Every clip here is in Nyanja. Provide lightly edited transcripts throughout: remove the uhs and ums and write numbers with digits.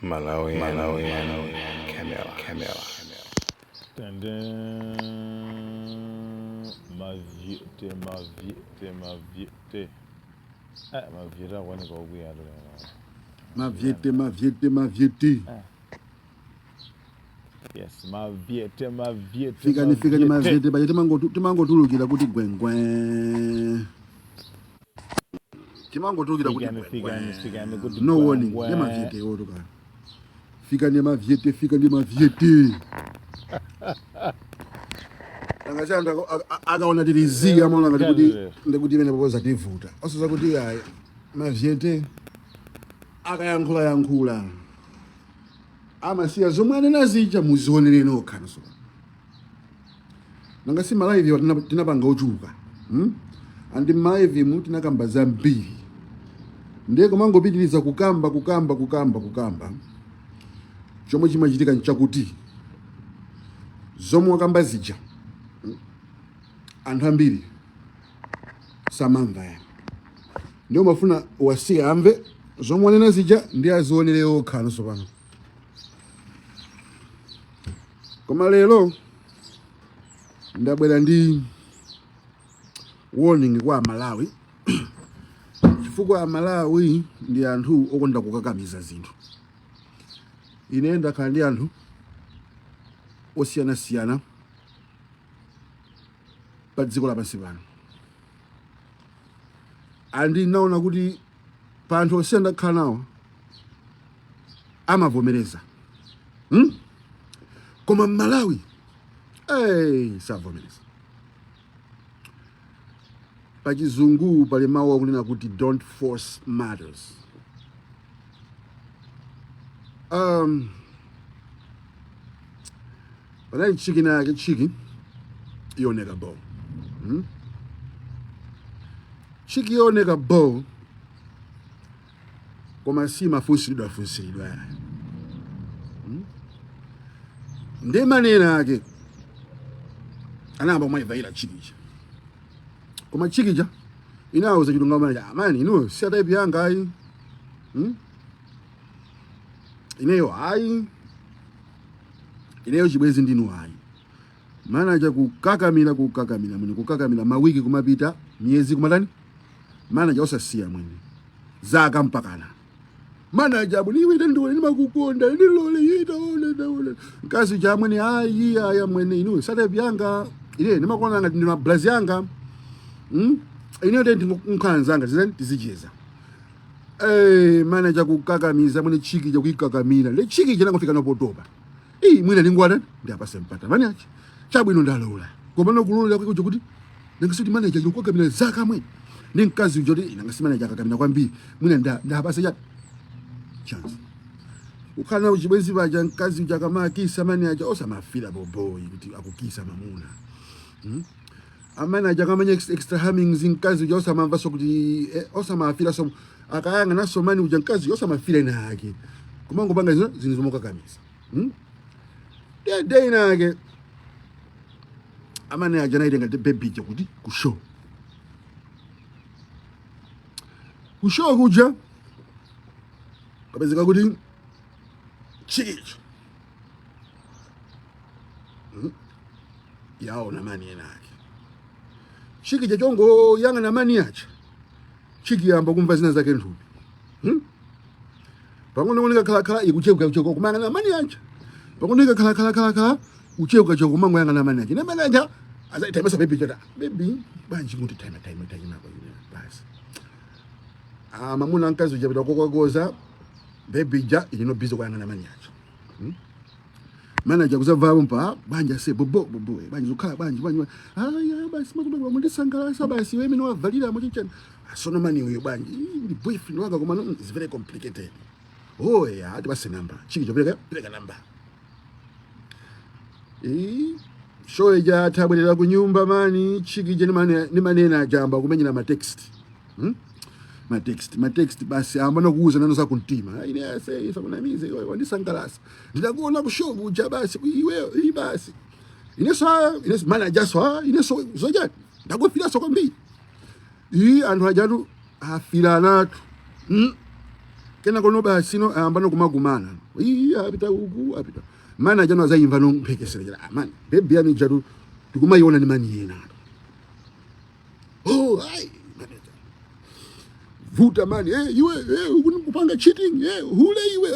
Malawi, camera. Mavyete. Mavyete wani kwa kuya Mavyete. Yes, Mavyete. Fika ni Mavyete, baje timango tulukira kuti Gwengweeee. Timango tulukira kuti Gwengweeee. No warning, ne Mavyete yotoka. Fika ni Mavyete. Angachanda akaona tiliziga amaona ngati kuti imene pokoza tivuta. Osoza kuti ayi Mavyete akayankhula. Amasiya zomwe anena zija muzionere nokha naso. Nanga si malive tinapanga ochuka. Andi malive mu tinakamba zambiri. Ndiye kumangopitiriza kukamba. Chomwe chimachitika nchakuti zomwe wakamba zija anthu ambiri samamva ya. Ndiyo mafuna wasiya amve zomwe anena zija ndi azionere okha naso pano. Koma lero ndabwera ndi warning kwa Amalawi. Chifukwa Amalawi ndi anthu okonda kukakamiza zinthu. Ine ndakhala ndi anthu osiyana pa dziko lapansi pano. Andi naona kuti pa anthu osiyana ndakhala nawo amavomereza. Koma Malawi savomereza. Pa chizungu pali mawu akunena kuti don't force matters. Panali chiki yoneka bo. Chiki yoneka bo koma si mafunsiridwa. Ndi manena ake anamba mwayivaira chikija. Koma chikija inawuza chilunga manaja amani inu si type yanga ayi. Ineyo ayi. Ineyo chibwezi ndinu ayi. Manaja kukakamira mwini kukakamira mawiki kumapita miezi kumatani. Manaja osasiya mwini zaka mpakana. Manaja buniwe ndiwe nimakukonda ndilole yitaona kazi cha mwene ayi aya mwene inu sata byanga ile nimakona ngati ndina blaze yanga ine ndi nkhanzanga zizani tizicheza manaja kukakamiza mwene chiki cha kuikakamira le chiki chana kufika nopotopa mwene lingwana ndi apase mpata mani achi chabwino ndalola koma nokulula kujo kuti nangasuti manaja yokukamira zaka mwene ndi nkazi jodi nangasi manaja akakamira kwambiri mwene ndapase cha chance. Ukana uchibwezi baja nkazi ujakama kisa mani aja osamafila boboyi kuti akukisa mamuna. Amana aja kama extra hummings nkazi uja osamamva so kuti osamafila so akayanga naso mani uja nkazi osamafila ina yake. Kumango banga zinizomoka kamisa. Day na yake amana aja naide ngati baby kuti kushow. Kushow kuja kapezeka kuti chiki yaona mani enake chiki chongo yanga na mani acha chiki yamba kumva zina zake nthupi pangone kunika khala ikucheuka choko kumanga na mani acha pangone khala ucheuka choko kumango yanga na mani acha na mani acha azaitembesa baby banji muti time nako yule basi mamuna nkazi ujabida kokogoza baby ja ino busy kwa ngana mani acha manager kuzava mpa banja se bobo banja ukhala banja aya basi makuba mundisangala basi wewe no valida mu chichana asono mani uyo banja ndi boyfriend wanga koma is very complicated ya ati basi number chiki chopeleka number show ja tabwelera ku nyumba mani chiki je ni manena jamba kumenyana ma text ma text basi amana kuuza nano zakuntima ine yase sakunamize wandisangalasa ndikuona kushobu uja basi iwe basi ine manager so ine so zoja ndakufira so kwambi anthu ajatu afila natu kena kono basi no ambano kumagumana apita uku apita mana jano azayimva no mpekesera man baby yani jadu tikumayiona ni mani yena oh ai vuta mani iwe ukupanga cheating hule iwe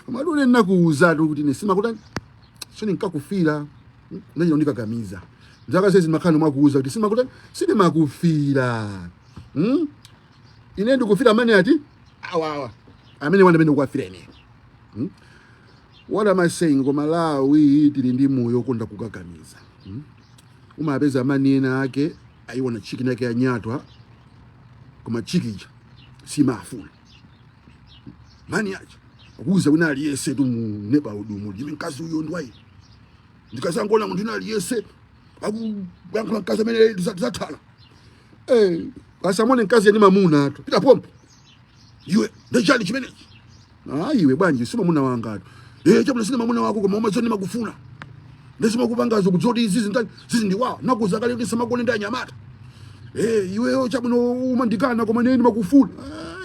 madole nakuuza kuti nisima kuti sini nkakufira nanye ndikagamiza nzaka sezi makano mwakuuza kuti sima kuti sini makufira ine ndikufira mani ati awa amene wanda bende kwafira ine what am I saying ko Malawi tili ndi moyo konda kukagamiza umapeza mani ena ake ayiona chiki nake yanyatwa koma chikija simafuna mani acha akuza wina aliyese tu neba udumu yimi nkazi uyo ndwayi ndikazangona muntu ina aliyese akuyankula nkazi amene zathala asamone nkazi yani mamuna atu pita pompo iwe ndechali chimenechi iwe bwanji sima muna wanga atu chabula sina mamuna wako koma umazoni makufuna ndesima kupangazo kujoti zizi ndiwa nakuza kale kuti samakone ndi anyamata iweyo chabuno umandikana koma neni makufuna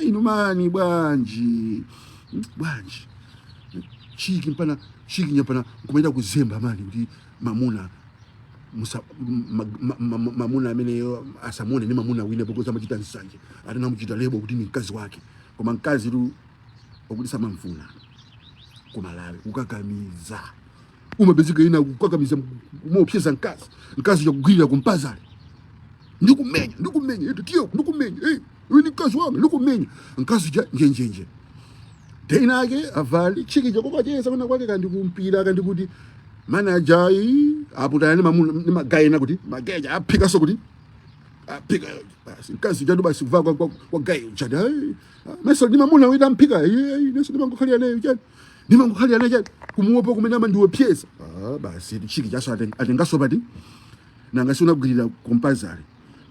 ino mani bwanji chiki mpana chiki nyapana kumaenda kuzemba mani kuti mamuna mamuna amene asamone ni mamuna wine bokoza machita nsanje atana muchita lebo kuti ni mkazi wake koma mkazi tu okudisa mamfuna ku Malawi kukakamiza umabezika ina kukakamiza umopyeza nkazi yakugwirira kumpazali ndikumenya tiyo ndikumenya iwe ni mkazi wangu ndikumenya nkazi njenjenje tena ake avali chiki chakoko chesa kuna kwake kandi kumpira kandi kuti manager aputana ni magayena kuti mageja aphika so kuti aphika basi nkazi jadu basi kuva kwa gayi chada meso ni mamuna wina mphika neso ndimangokhalia naye chani ndimangokhalia naye chani kumuopa kumena mandiwe pyesa basi chiki chaso atengaso pati nanga sina kugirira kompazali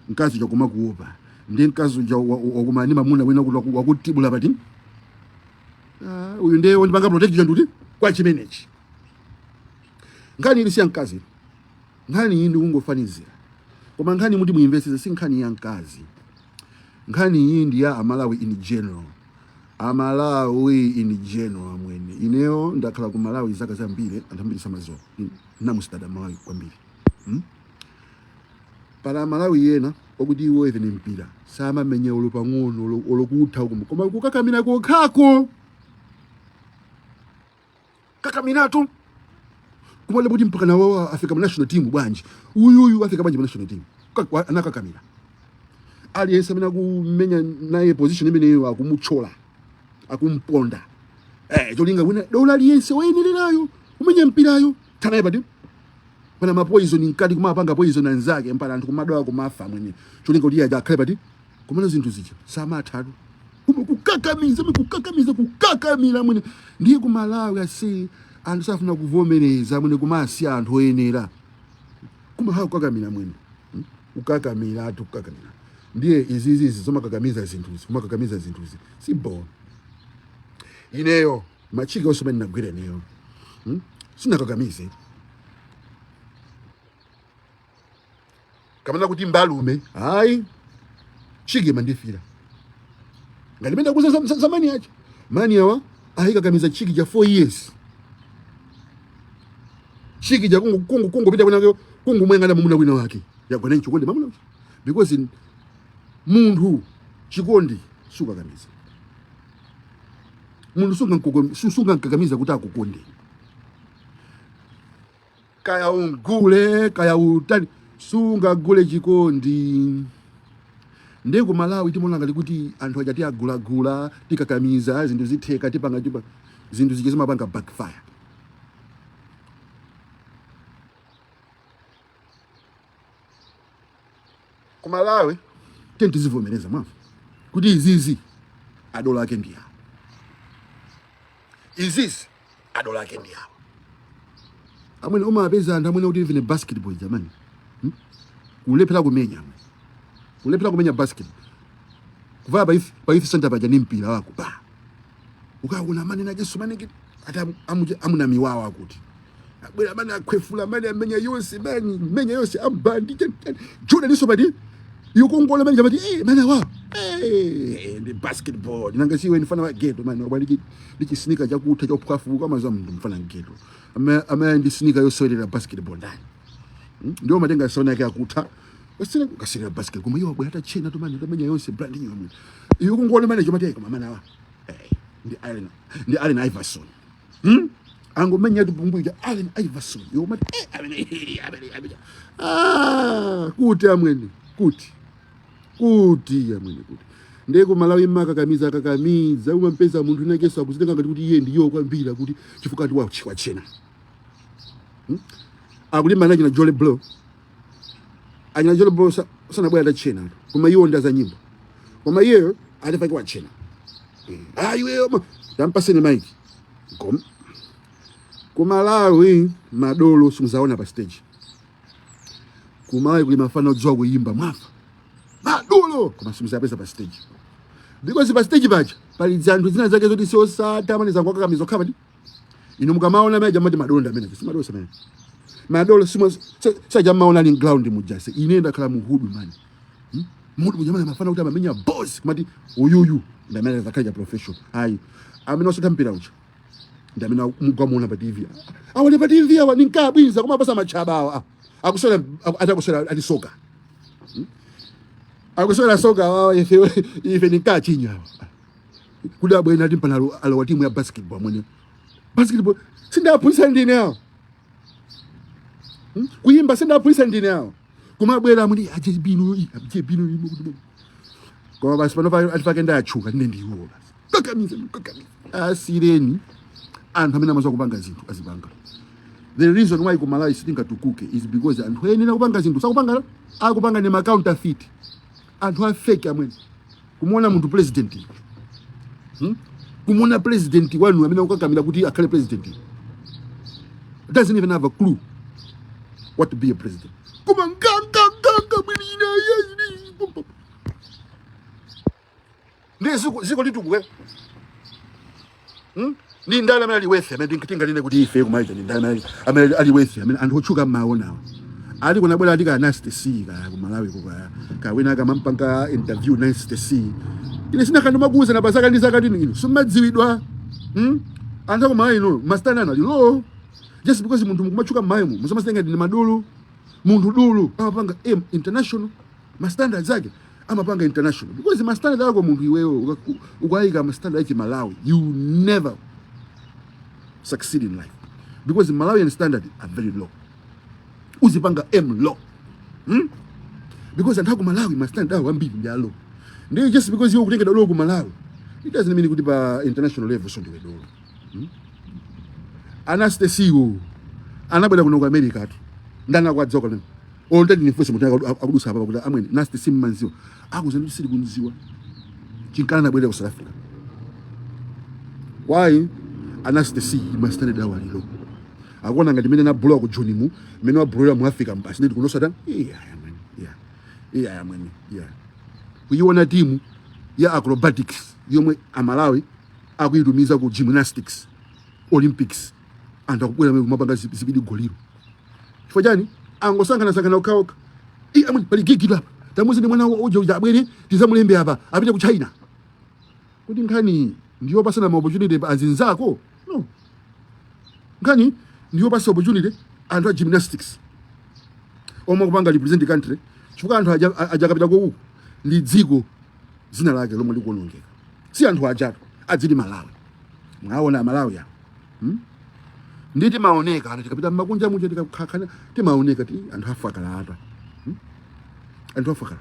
nkazi chakoma kuopa ndi nkazi wakumani mamuna wina wakutibula pati uyu ndiye ndipanga protect janduti kwa chimenechi ngani ili siya nkazi ngani yindi ungofanizira koma ngani muti muinvestize si nkhani ya nkazi nkhani yindi ya Amalawi in general mwene ineyo ndakhala ku Malawi zaka zambiri antambiri samazo namustada Malawi kwambiri para Malawi yena okuti iwo even mpira sama menye olupang'ono olokutha koma kukakamina kokhako kakaminatu kumole kuti mpaka na wao Africa national team bwanji uyu Africa bwanji national team anakakamira aliyense amene kumenya naye position imene akumuchola akumponda cholinga wina dola aliyense wayenelerayo umenya mpirayo tanaye pati pana mapoison nkati kumapanga poison anzake mpaka anthu kumadwa kumafa mwenye cholinga kuti aja akhale pati kumene zinthu zija samatatu kukakamira mwene ndiye ku Malawi asi anthu safuna kuvomereza mwene kumasi anthu oyenera kumahawu kukakamira mwene kukakamira ndiye izizi zomakakamiza zinthuzi kumakakamiza zinthuzi sibo ineyo machiki onse mene nagwira ineyo sinakakamize kamana kuti mbalume hayi chiki mandifira ngalimenda kuza zamani acha mani yawa ahikakamiza chiki ja 4 years chiki ja kungu pita kunako kungu mwengana mumuna wina wake yakwana chikondi mamuna because munthu chikondi sukakamiza munthu sunga nkakamiza kuti akukonde kaya ungule kaya utani sunga gule chikondi ndiye ku Malawi timonanga likuti anthu ajati agulagula tikakamiza zinthu zitheka tipanga zinthu zichizima panga backfire ku Malawi tizivomereza mwa kuti izizi adola ake ndiya izizi adola ake ndiya amwene umapeza anthu amwene kuti even basketball jamani kulephera kumenya basket kuvaya pa youth center paja ni mpira wako ukakuna mani na Yesu mani ata amuna miwawa kuti abwera mani akhwefula mani amenya yose ambandi jona liso pati yukongola mani jamati mani wa ndi basketball nanga siwe ndifana wa ghetto man wabali ndi sneaker chakutha chophafuka amaza mndu mfana ghetto ama ndi sneaker yosewera basketball ndani ndio matenga sauna yake akutha wasina kasira basketball kuma yo bwata chena to man tamenya yonse brand new amwe iyo kungona manager mateka mama nawa ndi Allen Iverson angomenya tubumbuja Allen Iverson yo mati kuti amwene kuti amwene kuti ndeko Malawi kakamiza umampeza munthu inakesa akuzitenga ngati kuti iye ndiyo kwambira kuti chifukwa ati wa chena akuli manager na Jole Blow anyina Jole Blow sana bwana chena kuma iyo ndaza nyimbo kuma iyo alifaki wa chena ayo tampaseni mic kom Kumalawi madolo simuzaona pa stage Kumalawi kuli mafano odzwa kuyimba mwafa madolo koma simuzapeza pa stage because pa stage paja pali zanthu zina zake zoti siosata amene zangu akakamiza okhala pati ino mukamaona meja mati madolo ndamene simadolo semene madolo sajamaona ali ground mujase ine ndakhala muhudu mani muhudu mujamana mafano kuti amamenya boss kumati uyuyu ndamene zakhaja professional ayi amene osota mpira ucha ndamene mukamona pa TV awale pa TV awa ninkabwiza koma pasa machaba awa akusona atakusona atisoka akusona soka awa ife ninkachinya awa kuda bwena timpana alo timu ya basketball mwene basketball sindaphunzitsa ndine awa kuyimba sindaphunzitsa ndine awa kumabwera mwini ajebino koma basi panopa atifake ndayachuka ndine ndiwo kakamiza asireni anthu amene amaza kupanga zinthu azipanga. The reason why Kumalawi sitingatukuke is because anthu ene nakupanga zinthu sakupanga akupanga ne counterfeit anthu a fake amene kumuona munthu president kumuona president wanu amene ukakamira kuti akhale president doesn't even have a clue what to be a president kuma nganga mwina yes ndi ziko litukuwe ni ndana amene ali wefe amene ndinkitinga line kuti ife kumaita ni ndana amene ali wefe amene anthu ochuka maona ali kuna bwela atika Nasty ka Kumalawi ka wina ka mampanga interview Nasty ine sina kandu makuza na basaka ndi saka ndini sumadziwidwa anthu Kumalawi no mastana na lo just because munthu mukumachuka mmaimo musamasenga ndi madulu munthu dulu amapanga international mastandard zake amapanga international because mastandard yako munthu iwewe ukayika mastandard yake Malawi you never succeed in life because the Malawian standard are very low. Uzipanga low. Because anthu Malawi my standard wambiri ndi low. Ndi just because you kutenga low ku Malawi it doesn't mean kuti pa international level so ndiwe low. Anastasiwo anabwera kuno ku America atu ndana kwa dzoko lino already nifuso mutaka akudusa hapa kuti amwene Nasty simmanziwa akuzana kuti sili kunziwa chinkana nabwera ku South Africa. Why? Anastasi mastandard awa lilo akona ngati mene na blow ku Jonimu mene wa blow mu Africa mbasi ndi kuno satan amwene kuyiona timu ya acrobatics yomwe Amalawi akuyitumiza ku gymnastics Olympics anda kubwera kumapanga zibidi goliro chifukwa chani angosangana ukaoka amwene pali gigi lapa tamuzi ndi mwana ojo abwere tizamulembe apa apite ku China kuti nkhani ndiyo pasana ma opportunity azinzako no ngani ndiyo pasa opportunity anthu a gymnastics omwe kupanga represent country chifukwa anthu ajakapita ko uku ndi dziko zina lake lomwe likuonongeka si anthu ajatu adzili Malawi mwaona Malawi ya nditi maoneka ana tikapita makunja munje tikakhakana timaoneka ti anthu afakala ata anthu afakala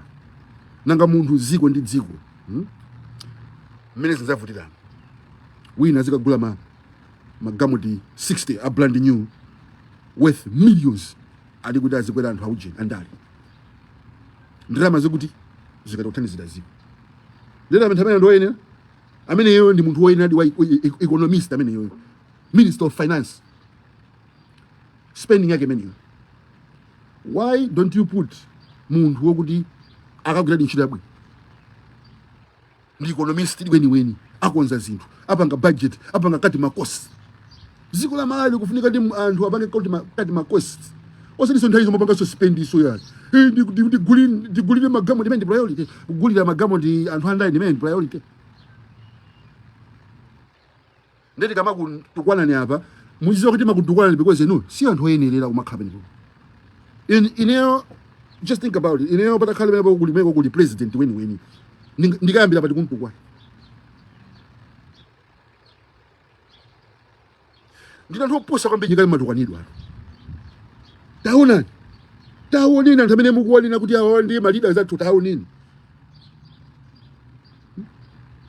nanga munthu dziko ndi dziko mmene zinzavutirana wina zikagula magamuti 60 a brand new worth millions ali kuti azikwera anthu aujeni andali ndalama zikuti zikatothanizira ziko lero amene amene ndoyenera amene yeyo ndi munthu woyenera ndi wa economist amene yeyo minister of finance spending yake amene why don't you put munthu wokuti akagwira ntchito yabwino ndi economist weni akonza zinthu apanga budget apanga kati makosi ziko la Malawi kufunika ndi anthu apange kati makosi osaliso nthawi zomwe panga so spend iso ya ndigulire magamo ndimene priority kugulira magamo ndi anthu andayi ndimene priority ndeti kama kutukwanani apa muziwa kuti makutukwanani because inu si anthu oyenerera kumakhala pamenepo ineyo just think about it ineyo patakhala pamenepo kulimeko kuli president weniweni ndikayambira pati kuntukwana ndina anthu opusa kwambiri kali matukwanidwa taoneni anthu amene mukuonena kuti awa ndi maleaders athu taoneni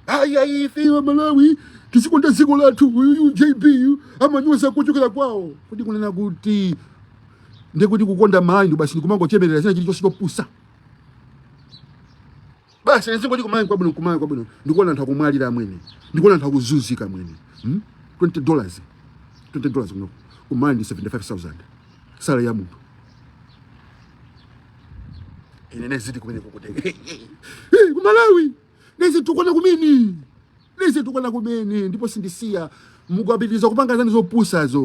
ayi ife Amalawi tisikonda dziko lathu JB amanyoza kuchokera kwawo kuti kunena kuti ndekuti kukonda mayi basi ndikumangochemerera zina chilichonse chopusa basi nzingoti kumayi kwabwino ndikuona anthu akumwalira amwene ndikuona anthu akuzunzika amwene $20 kuno kumayi ndi 75,000 sala ya munthu ine neziti kumene kukuteka Malawi nezi tukwana kumene ndipo sindisiya mukapitiriza kupanga zani zopusazo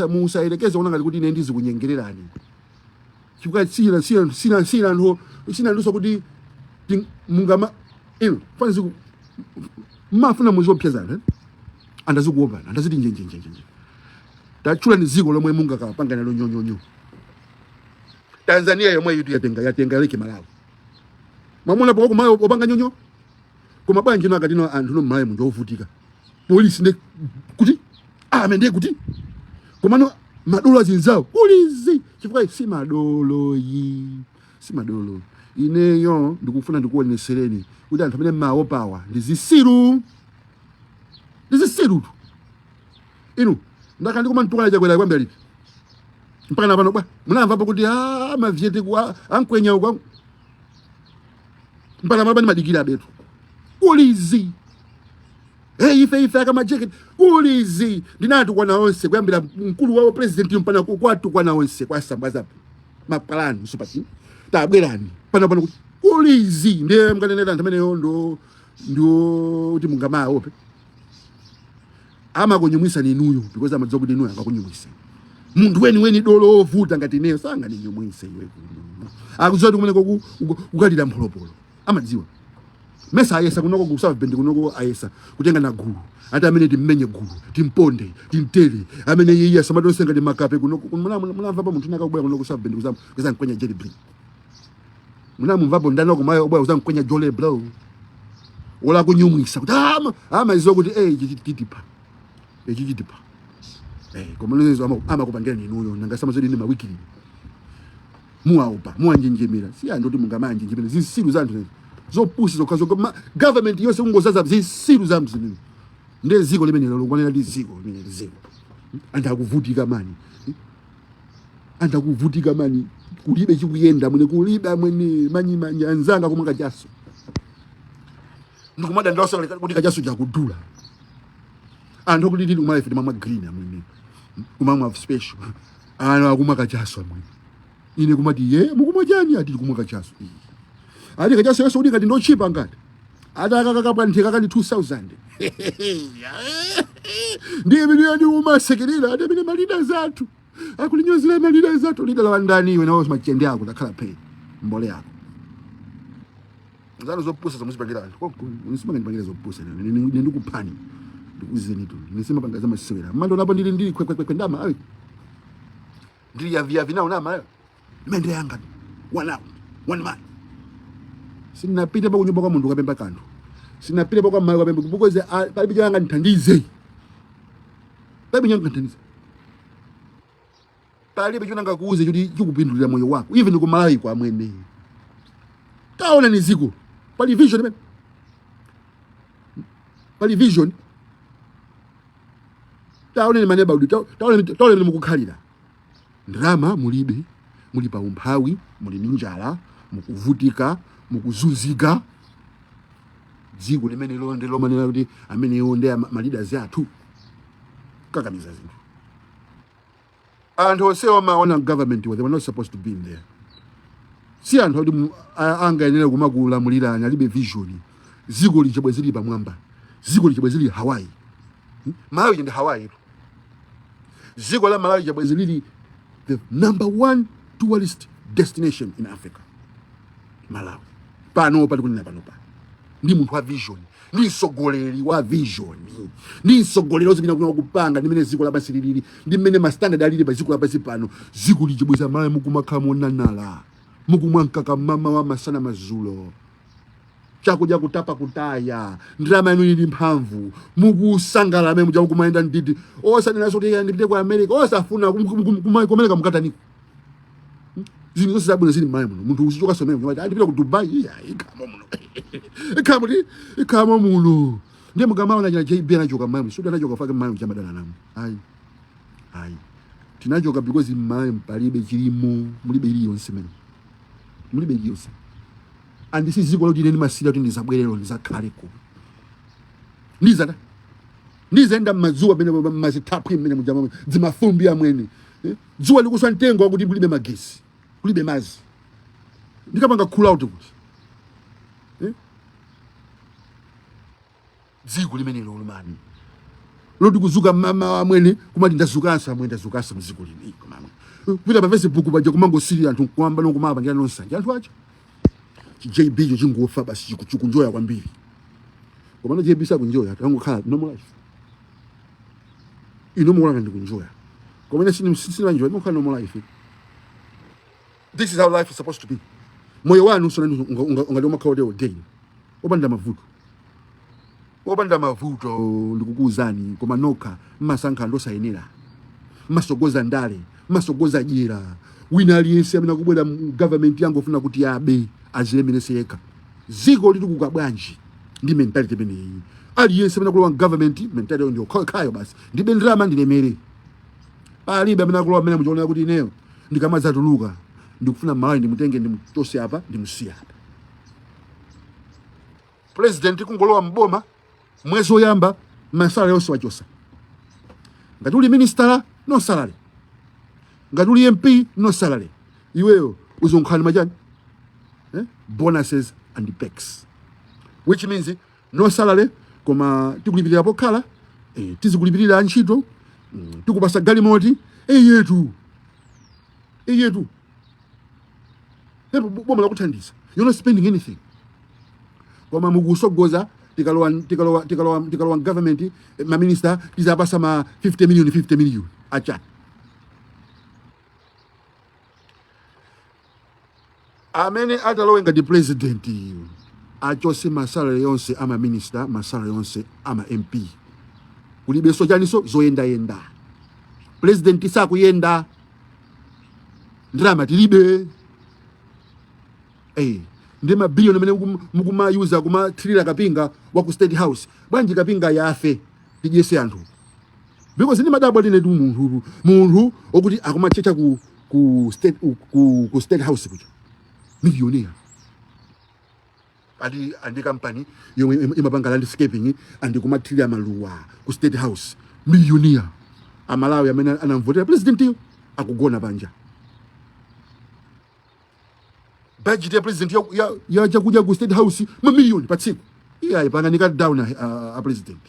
musayerekeze kuona ngati kuti ine ndizikunyengererani chifukwa sina nduso kuti mungama ino faniziku mafuna muzopyazana andazikuopana andaziti njenjenjenje tachula ni ziko lomwe mungakapanga nalo nyonyonyo Tanzania yomwe yitu yatenga leke Malawi mamuna poko kumayo opanga nyonyo koma bwanji no akatino anthu no Malawi munjo ovutika polisi ne kuti amende kuti koma no madolo azinzawo polisi chifukwa si madolo ineyo ndikufuna ndikuonesereni kuti anthu amene mawo pawa ndizisiru inu ndakandi koma ntukana chakwera kwambira lipi mpaka pano bwa munamva kuti Mavyete kwa ankwenya uko mpaka mabani madikira betu ulizi ife kama jacket ulizi ndinatu kwa naonse kuyambira mkulu wa president mpana kwatu kwa naonse kwa sambaza mapalani supati tabwerani pano kuti ulizi ndiye mkanenera anthu amene ndo kuti mungamaa ope ama kunyumwisa ni inuyo because amadziwa kuti inuyo akakunyumwisa mundu weni dolo ovuta ngati neyo sanga ni nyumwise iwe akudziwa kuti kumene kukalira mphulopolo amadziwa mesa ayesa kunoko ku South Bend kunoko ayesa kutenga na gulu ati amene timmenye gulu timponde timtele amene yiya samatonsenga ndi makape kunoko munamva pa munthu nakabwera kunoko ku South Bend kuzamkwenya jelly bri munamumvapo ndanoko mayo obwera kuzamkwenya jole bro ola kunyumwisa kuti izo kuti chitipa koma lezo amakupangira ninuyo nangasama zodi ni mawikili muwaopa muwanjenjemera si andoti mungamanjenjemera zisiru zanthu zopusi zokazo government yose ungozaza zisiru zamzini ndeziko limene lokwanira liziko limene liziko andakuvutika mani kulibe chikuyenda mwene kulibe amwene manyi anzanga kumanga jaso ndikumada ndoso kuti kajaso jakudula anthu kuti ndili kumalife mama green amwene kumama special ana akumaka jaso amwene ine kumati mukumwa chani ati kumaka jaso ati kajaso yeso kuti ngati ndochipa ngati atakakakapwa ntheka kali 2000 ndiye milioni umasekerera ati mine malida zathu akulinyozera malida zathu lida la ndani iwe nawo machende ako takhala pay mbole yako zano zopusa zomuzipangira anthu unisima ndipangira zopusa ndikuphani ndikuzeni tu nisema pangaza masewera mando napo ndili kwekwe ndama ayi ndili ya vinao nama mende yanga one man sinapita pa kunyumba kwa mundu kapemba kanthu sinapita pa kwa mayi kapemba because palibe changa ndithandize palibe chonanga kuuze kuti chikupindulira moyo wako even ku Malawi kwa amwene taona ni ziko pali vision taona ni maneba udi taona ni mukukhalira ndrama mulibe muli pa umphawi muli ninjala mukuvutika mukuzunzika dziko limene londe lomanena kuti amene onde maleaders athu kakamiza zinthu anthu onsewa maona government they were not supposed to be in there si anthu kuti angayenera kumakulamulirani alibe vision ziko lichabwe zili pamwamba ziko lichabwe zili Hawaii Malawi ndi Hawaii ziko la Malawi lichabwe zili the #1 tourist destination in Africa Malawi pano pali kunena pano pa ndi munthu wa vision ndi msogoleri wa vision ndi msogoleri ozipita kupanga ndi mene dziko lapansi lilili ndi mmene mastandard alili pa dziko lapansi pano dziko lichibweza Malawi mukumakhala monanala mukumwa mkaka mama wa masana mazulo chakudya kutapa kutaya ndirama yanu ili mphamvu mukusangala amene muja kumayenda ndidi osanenaso kuti ndipite ku America osafuna kumeleka mkataniko zinthu zonse zabwino zili m'Malawi muno munthu uzichoka somene kuti ndipita ku Dubai ikhamo muno ikhamo muno ndiye mukamaona china JB anachoka m'Malawi suti anachoka fake m'Malawi chamadana namu ayi tinachoka because m'Malawi palibe chilimo mulibe iliyonse mene mulibe iliyonse and this is ziko loti neni masira kuti ndizabwerero ndizakhaleko ndizenda mmazuwa pene mazithaphwi mmene mujama dzimafumbi amwene dzuwa likuswa mtengo wakuti kulibe magesi kulibe mazi ndikapanga cool out kuti dziko limenelo lumani loti kuzuka mama amwene kumati ndazukasa mdziko lini mama kupita pa Facebook paja kumangosirira anthu kwamba nokumapangira nonsanje anthu acha JB jo chingofa basi chikunjoya kwambiri komano JB sakunjoya tangokhala normal life inomuona ndikunjoya komano sina enjoy mukhala normal life. This is how life is supposed to be. Moyo wanu sona ungali umakhala ordained obanda mavuto ndikukuzani koma noka masankha ndosayenera masogoza ndale masogoza jira wina aliyense amene akubwera government yangu ofuna kuti abe azilemerese yekha ziko litukuka bwanji ndi mentality imeneyi aliyense amene akulowa government mentality ndio khayo basi ndibe ndrama ndilemere palibe amene akulowa amene muchiona kuti ineyo ndikamaza tuluka ndikufuna Malawi ndimutenge ndimutose apa ndimusiya apa. President kungolowa mboma mwezi oyamba masala yonse wachosa ngati uli minister no salary ngati uli MP no salary iweyo uzonkhani majani bonuses and perks which means no salary koma tikulipirira pokhala tizikulipirira ntchito tikupasa galimoti yetu boma lakuthandiza you're not spending anything koma mukusogoza tikalowa government ma minister tizapasa ma 50 million acha amene atalowe ngati president achose masala yonse ama minister masala yonse ama MP kulibe sochaniso zoyenda president sakuyenda ndrama tilibe ndi mabilioni amene mukumayuza kumathirira kapinga wa ku State House bwanji kapinga yafe tijese anthu because ndi madabwa line tu munthu okuti akumachecha ku State House kuja millionaire andi company yomwe imapanga landscaping andi kumathirira maluwa ku State House millionaire Amalawi amene anamvotera president akugona panja budget ya president ya chakuja ku State House mamiliyoni patsiku ipanganika down a president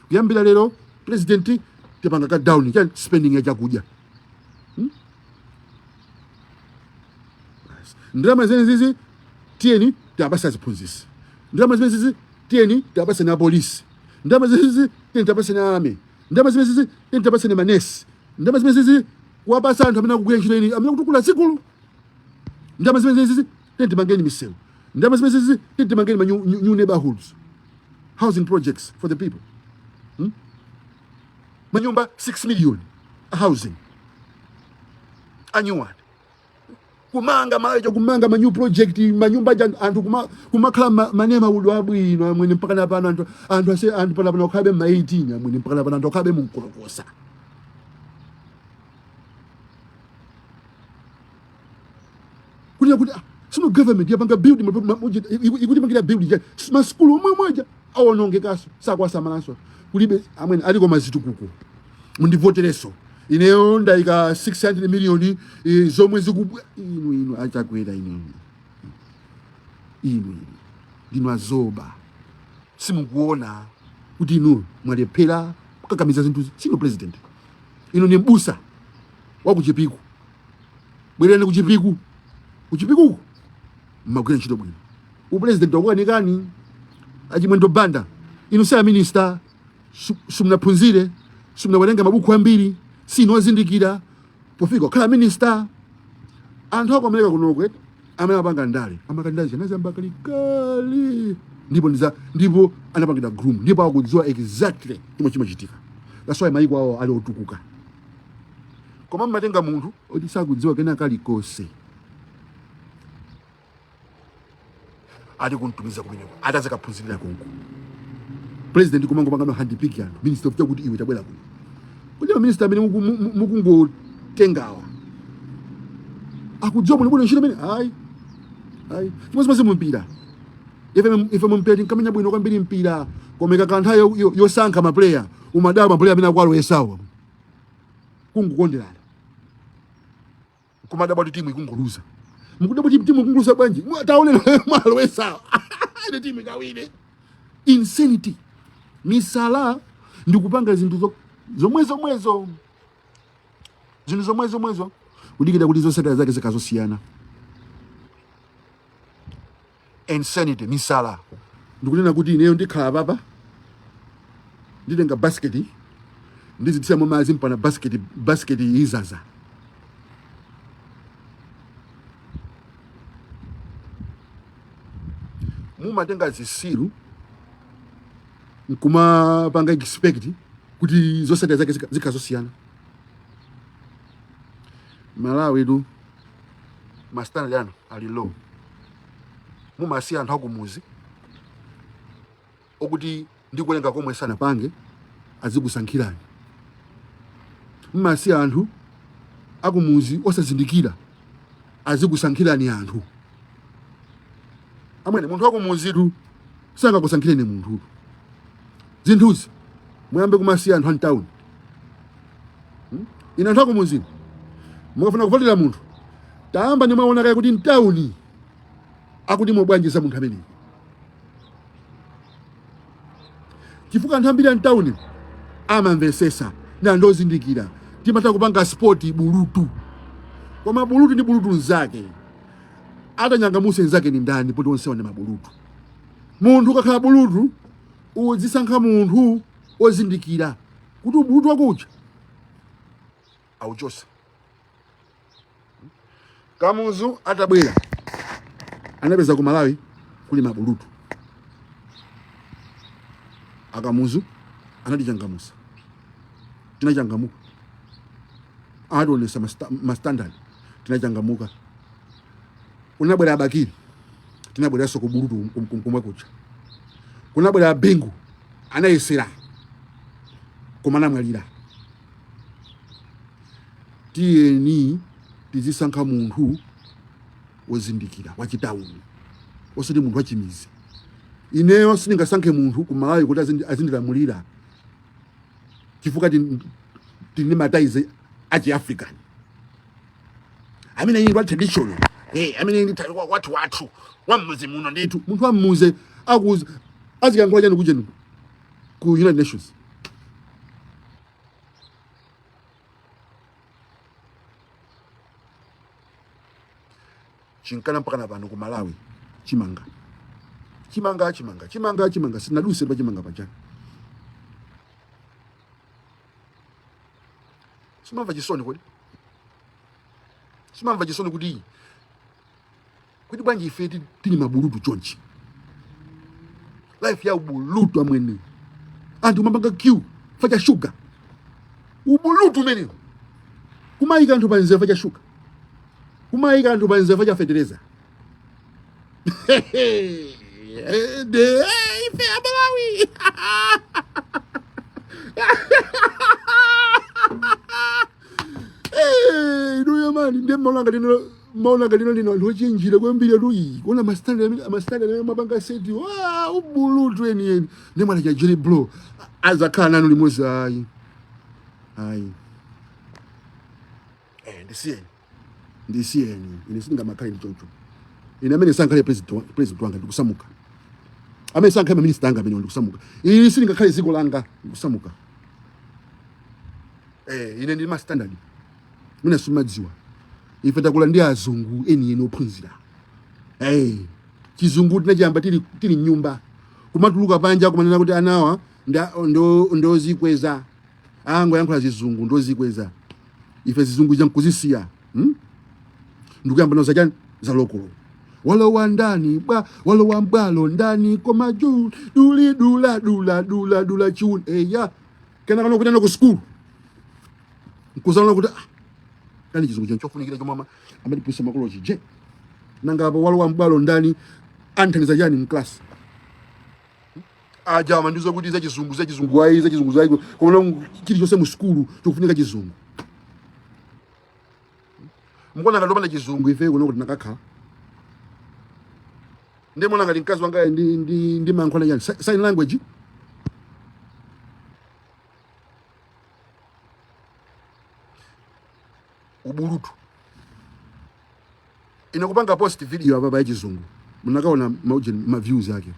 kuyambira lero president tipanga ka down ya spending ya chakuja ndrama zizi tieni tabasa ziphunzisi ndrama zizi tieni tabasa na police ndrama zizi tieni tabasa na army ndrama zizi tieni tabasa na manesi ndrama zizi wapasa anthu amene akugwira ntchito ini amene kutukula sikulu ndrama zizi tenti mangeni misewu ndama zimezi tenti mangeni new neighborhoods housing projects for the people manyumba 6 million housing annual kumanga malejo kumanga new project manyumba anthu kumakhala manema udo abwino amwene mpaka napano anthu ase anthu pana okhabe ma 18 amwene mpaka napano anthu okhabe munkolokosa kuti sino government yapanga building ikuti mangira building ma school omwe awonongekaso sakwasamalanso kulibe amwene aliko mazitukuko mundivotereso ineyo ndaika 600 million zomwe zikubwa inu achakwera inu ndinu azoba simukuona kuti inu mwalephera kukakamiza zinthu sino president inu ni mbusa wa kuchipiku bwereni kuchipiku magwira ntchito bwino. Upresident wakukanikani achimwendo banda inu saya minister simunaphunzire simunawerenga mabuku ambiri sinozindikira pofika kukhala minister. Anthu akomereka kunokwe amene apanga ndale amakandale anazamba kalikali ndipo anapangida groom ndipo akudziwa exactly chomwe chimachitika. That's why maiko awo ali otukuka. Koma mmatenga munthu oti sakudziwa kena kalikose ati kuntumiza kumeneko ataze kaphunzirira konko. President kumangopangano handpick anthu minister of chakuti iwe tabwera kuno kuti minister amene mukungotengawa akudziwa bwino ntchito imene ayi chimodzi mumpira ife mumpira tinkamenya bwino kwambiri mpira koma ikakantha yosankha maplayer umadawa maplayer amene akwaloyesawa kungukonderana kumadaba kuti timu ikungoluza mukudaba kuti timu ikungoluza bwanji taone mwaloyesawa ile timu ikawine. Insanity. Misala ndikupanga zinthu zomwezo zinthu zomwezo udikira kuti zoseta zake zikazosiyana. Insanity. Misala ndikunena kuti ineyo ndikhala papa nditenga basket ndizitisa mazi mpana basket izaza mumatenga zisiru nkuma panga expect kuti zoseta zake zikazosiyana. Malawi tu mastandard yano ali low. Mumasiya anthu akumuzi okuti ndikulenga komwe sana pange azikusankhirani. Mumasiya anthu akumuzi osazindikira azikusankhirani anthu. Amene munthu akumuzi tu sanga kusankhirani munthu. Zinthuzi muyambe kumasiya anthu antawuni. Ina anthu akumuzi mukafuna kuvalira munthu tayamba nimaona kaya kuti mtawuni akuti mobwanjisa munthu amene. Chifukwa anthu ambiri mtawuni amamvesesa na ndozindikira timata kupanga sport bulutu. Koma bulutu ndi bulutu nzake atanyangamuse nzake ni ndani poti onse wane mabulutu. Munthu kakhala bulutu uzisankha munthu ozindikira kuti ubulutu wakuja auchosa. Kamuzu atabwera anapeza ku Malawi kuli mabulutu. Akamuzu anadichangamusa tinachangamuka adonesa mastandard tinachangamuka. Kunabwera abakiri tinabwera soko bulutu kumwe kucha. Kunabwera bingu anayesera komana mwalira. Tieni tizisankha munthu wozindikira wachitawuni osati munthu wachimizi. Ineyo siningasankhe munthu ku Malawi kuti azindilamulira chifukwa tini mataize achi African. Amene ndi traditional. Amene ndi watu wamuzi muno nditu munthu wamuze akuza azikangola chanu kujenu ku United Nations. Chinkana mpaka na pano ku Malawi chimanga sinaduse pa chimanga pachana. Simamva chisoni kuti bwanji ife tini mabulutu chonchi. Life ya ubulutu amwene anthu mambanga Q facha sugar ubulutu mene kumaika anthu panze facha sugar kumaika anthu panze facha fertilizer. Ife Amalawi nduya mani ndi maona lino lochenjira kwambiri lui kuna mastandard mabanga seti ubulutu eni ndi mwana cha Jerry Blow azakhala nanu limozi ayi ndisiyeni ine singamakhale ndichocho. Ine amene sankhale president wanga ndikusamuka. Amene sankhale minister anga amene ndikusamuka. Ine singakhale ziko langa ndikusamuka. Ine ndi mastandard mina simadziwa ife takula ndi azungu eni ophunzira chizungu tinachiyamba tili nyumba kumatuluka panja kumanena kuti anawa ndozikweza ango yankhula zizungu ndozikweza ife zizungu jankuzisiya ndikuyamba nazo chani za lokolo walowa ndani walowa mbwalo ndani koma juu duli dula chiuni eya kena kana kutana ku school nkuzana kuti kani chizungu chofunikira chomama amati pisa makolo chije nanga apa walowa mbwalo ndani anthaniza chani mklasi aja mandizo kuti za chizungu zai koma chili chose mu school chofunika chizungu mukona kalopanda chizungu ife kuno kuti nakakhala ndemona ngati mkazi wanga ndi mankhwana yani sign language ubulutu inakupanga post video hapa ya chizungu mnakaona ma views yake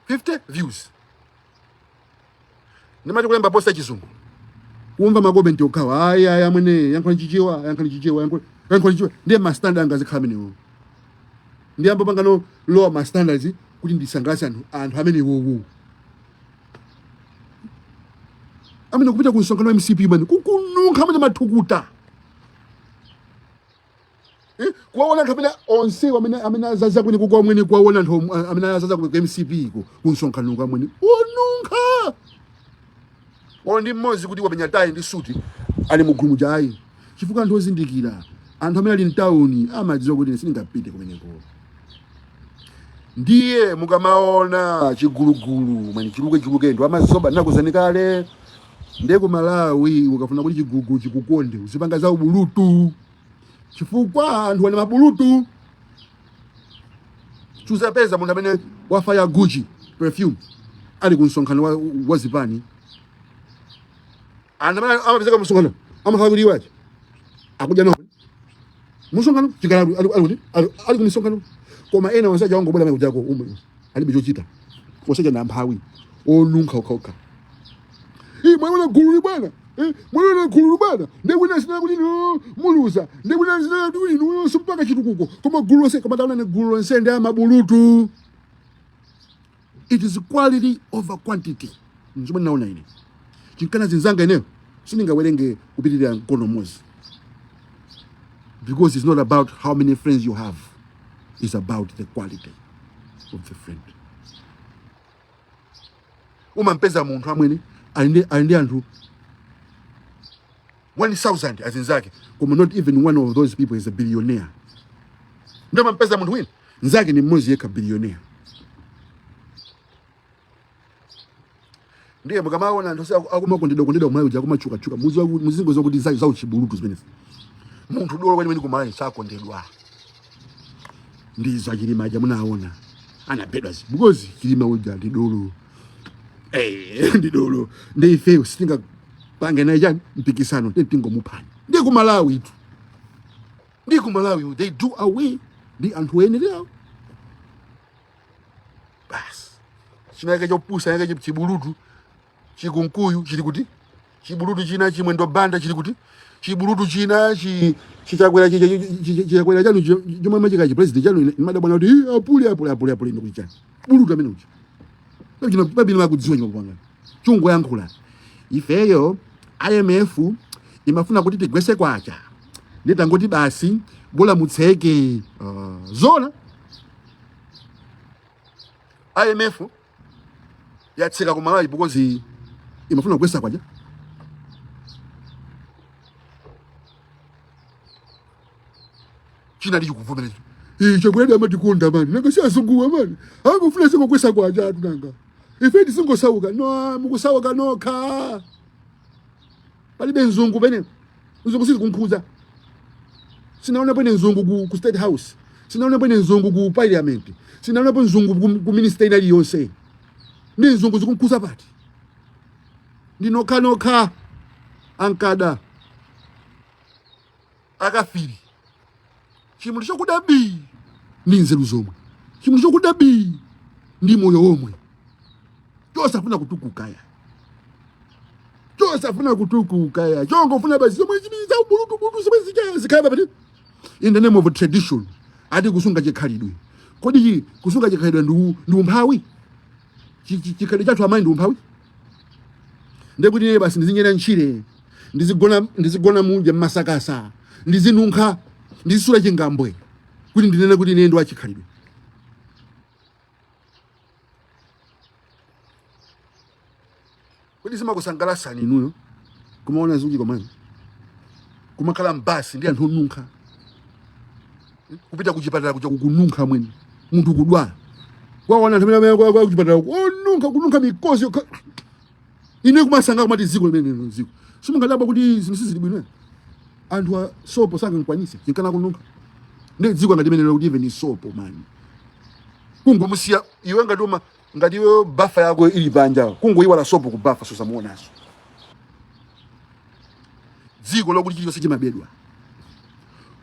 50 views nimati kulemba post ya chizungu kumva makomenti okawa aya mwene yankhwana chichewa ndiye ma standard angazikhamene ndi ambo pangano lower ma standards kuti ndisangalasa anthu amene wowo amene kupita ku nsonkhano wa MCP bani kununkha amene mathukuta kuwaona anthu amene onse amene azaza kwene kukwa mwene kuwaona anthu amene azaza ku MCP ku nsonkhano kwa mwene ununkha ndi mmozi kuti wapenya tayi ndi suti ali mugulumu jayi chifukwa anthu ozindikira anthu amene ali mtawuni amadziwa kuti sindingapite kumeneko ndiye mukamaona chigulugulu mwani chiluke ndo amazoba nakuzanikale ndiye ku Malawi ukafuna kuti chigugu chikukonde uzipanga za ubulutu chifukwa anthu wali mabulutu chuzapeza munthu amene wafaya Gucci perfume ali ku nsonkhano wa zipani amapezeka msonkhano amakhala kuti iwaje akuja no musonkhano chikala ali ku msonkhano koma ena wasaja wangu bwana mekujako umwe alibe chochita wasaja na mphawi onunkha ukauka mwana gulu bwana mwana gulu bwana ndekuna sina kuti no muluza ndekuna sina kuti no supaka chitukuko koma gulu lonse kama taona ne gulu lonse ndi amabulutu. It is quality over quantity njuma naona ine chinkana zinzanga ine siningawerenge kupitirira nkono mozi because it's not about how many friends you have. Is about the quality of the friend. Umampeza muntu amwene alinde anthu 1,000 azinzake koma not even one of those people is a billionaire. Ndio mampeza muntu wina nzake ni mmozi yeka billionaire. Ndiye mukamaona anthu akumakondedwa mwayo ja kumachuka muzingo zokuti za uchibulutu zimene muntu dolo kwene kumalayi sakondedwa ndizo achilima aja munaona anapedwa zibugozi chilima uja ndidolo ndidolo ndeife sitinga pange naye jani mpikisano tingomuphani ndi ku Malawi tu ndi ku Malawi they do away ndi anthu ene leo bas chinake chopusa yake chibulutu chikunkuyu chili kuti chibulutu china chimwendo banda chili kuti chibulutu china chichakwera chanu chomwe machikachi president chanu madabwana kuti apuli ndo kuchana bulutu amene uchi chino babino makudziwa nyumba panga chungu yankhula ifeyo IMF imafuna kuti tigwese kwacha nditangoti basi bola mutseke zona IMF yatseka ku Malawi because imafuna kugwesa kwacha china ndi kuvumeleza chakwenda amatikonda mani nanga siyasunguwa mani angofuna singokwesa kwacha atunanga ife ndisingosauka no mukusauka nokha palibe nzungu pene nzungu sizi kunkhuza sinaona pene nzungu ku State House sinaona pene nzungu ku Parliament sinaona pene nzungu ku minister ina liyonse ndi nzungu zikunkhuza pati ndi nokha ankada akafiri chimuntu chokudabi ndi nzeru zomwe chimuntu chokudabi ndi moyo womwe tosafuna kutukukaya chongo funa basi zomwe zimiza ubulutu zomwe zikaya pati in the name of a tradition ati kusunga chikhalidwe. Kodi kusunga chikhalidwe ndi umphawi? Chikhalidwe chathu amayi ndi umphawi? Ndekuti ine basi ndizinyera ntchire, ndizigona munja mmasakasa, ndizinunkha, ndizisula chingambwe kuti ndinene kuti ine ndi wachikhalidwe. Kodi zimakusangalasani inuyo kumaona zuchi komani? Kumakhala mbasi ndi anthu onunkha, kupita kuchipatala kucha kununkha mwini, munthu kudwala waona anthu amene kwa kuchipatala kununkha mikozi. Ine kumasanga kumati ziko limene ziko simungalaba kuti zinthu sizili bwino. Anthu a sopo sangakwanise chinkana kununkha ndi dziko ngati limene kuti even sopo mani kungomusiya iwe ngati iwe bafa yako ili panja kungoyiwala sopo ku bafa sosamuonaso. Dziko lokuti chilichonse chimabedwa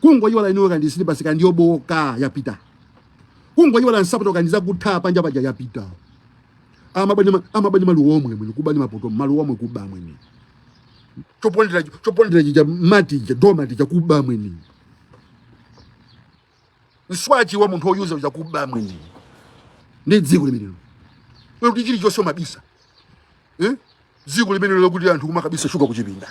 kungoyiwala inuwe kandi silipasi kandi yoboka yapita, kungoyiwala nsapato kandi zakutha panja paja yapita. Amabani maluomwe mwini kubani mapoto maluomwe kuba mwini chopondera chija mati chija doma chija kuba mwini nswachi wa munthu oyuza chija kuba mwini. Ndi dziko limenelo kuti chilichonse mabisa dziko limenelo lokuti anthu kumakabisa shuka kuchipinda.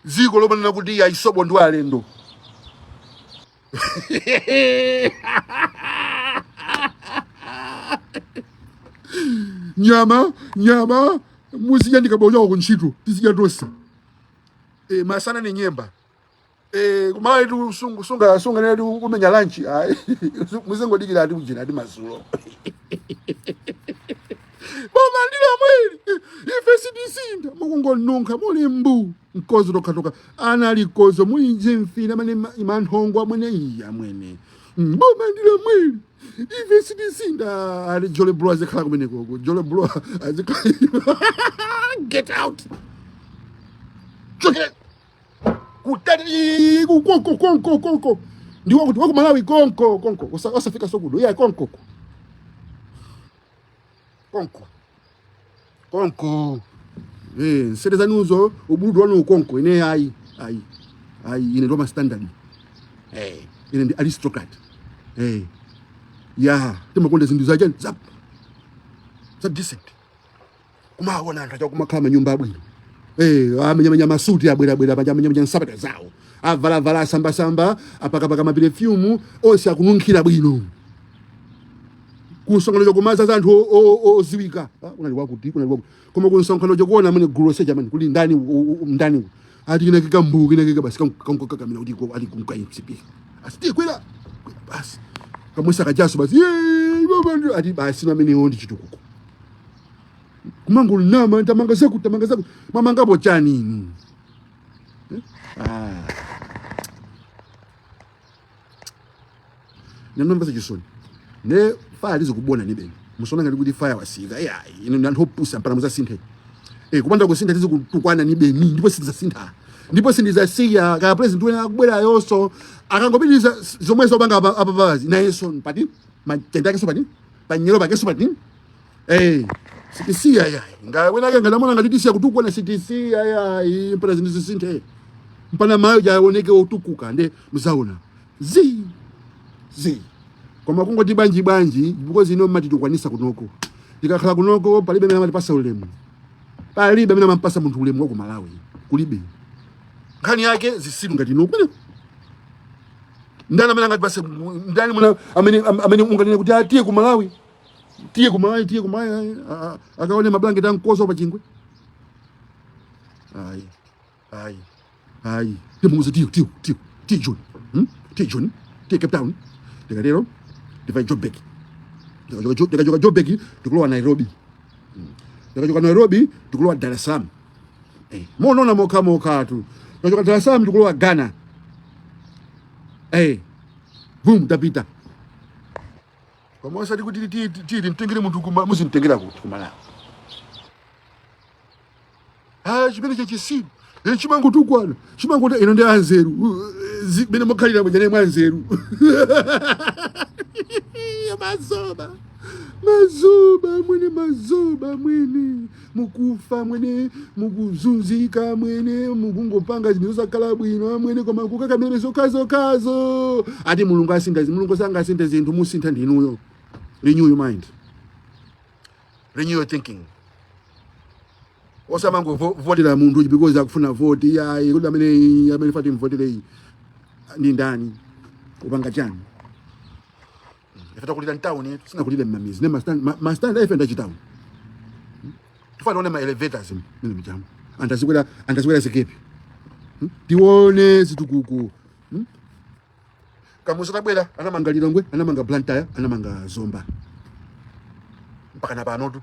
Dziko lomanena kuti aisobo ndi alendo. nyama muzija ndikabauja ku ntchito tizija tonse masana ni nyemba kumala tu sunga nedi kumenya lunch muzingodikira ati ujina ati mazulo. Boma ndilo mwili ife sidisinda mukungonunkha muli mbu nkozo tokhatoka anali kozo mwinje mfina mane imanthongwa mwene iya mwene boma ndilo mwili ife sidisinda ali jole bro azikhala kumene koko jole bro azikhala get out choke kutati konko ndiwo kuti wako Malawi konko usafika sokudo ya konko sereza nuzo ubudu wanu konko ine ai ine ndo standard ine ndi aristocrat ya timakonda zinthu zaje zap decent kumaona anthu acha kumakhala nyumba abwino amenya masuti abwera panja nsapata zawo avala samba apaka maperfume onse akununkhira bwino kusonkhano chokumaza za anthu oziwika unali wakuti koma kusonkhano chokuona amene gulu lonse jamani kuli ndani ati kinakika mbuku kinakika basi kankokakamira kuti ali kumkaipsipi asitikwera basi kamwesa kajaso basi ati basi namene ndi chitukuko kumangulu nama tamanga zaku mamangapo chani inu nyamnambasa chisoni ne fire zikubona nibeni musona ngati kuti fire wasika ino anthu opusa mpana muzasinthe kupanda kusintha tizikutukwana nibeni ndipo sindizasintha ndipo sindizasiya ka president wena akubwera yonso akangopitiriza zomwe zobanga apapazi nayenso pati matenda yake so pati panyero pake so pati sitisiya wena ke ngadamona ngati tisiya kutukwana sitisiya mpana zindizisinthe mpana mayo jaoneke otukuka nde muzaona zi koma kungoti banji because ino matitukwanisa kunoko tikakhala kunoko palibe mena matipasa ulemu palibe mena mampasa munthu ulemu wa ku Malawi kulibe nkhani yake zisilu ngati ino ndana mena ngati base ndani muna amene unganene kuti atiye ku Malawi tiye ku Malawi akaone mablanketi ankozo pa chingwe ayi timuze tiyo John tiye Cape Town tikatero divai Joburg tikachoka Joburg tikulowa Nairobi tikachoka Nairobi tikulowa Dar es Salaam monona moka tu tikachoka Dar es Salaam tikulowa Ghana boom tapita kama wasa kuti titi mtengere muntu muzimtengera kuti kumala chimene chachisiru chimango tukwana chimango ino ndi anzeru bene mokhalira mwenye mwanzeru mazuba mazoba mwene mukufa mwene mukuzunzika mwene mukungopanga zinthu zosakhala bwino mwene koma kukakamira zokazo ati mulungu sanga asintha zinthu musintha ndinuyo. Renew your mind, renew your thinking. Osamango votera munthu because akufuna vote yayi kuti amene fati mvotera ndi ndani kupanga chani. Ifata kulira ntown sina kulira mmamizi ne mastand ife ndachitown. Tufana one ma elevators mimi mjamu. Andazikwera sekepi. Tione zitukuku. Kamusa tabwera anamanga Lilongwe, anamanga Blantyre, anamanga Zomba. Mpaka na panotu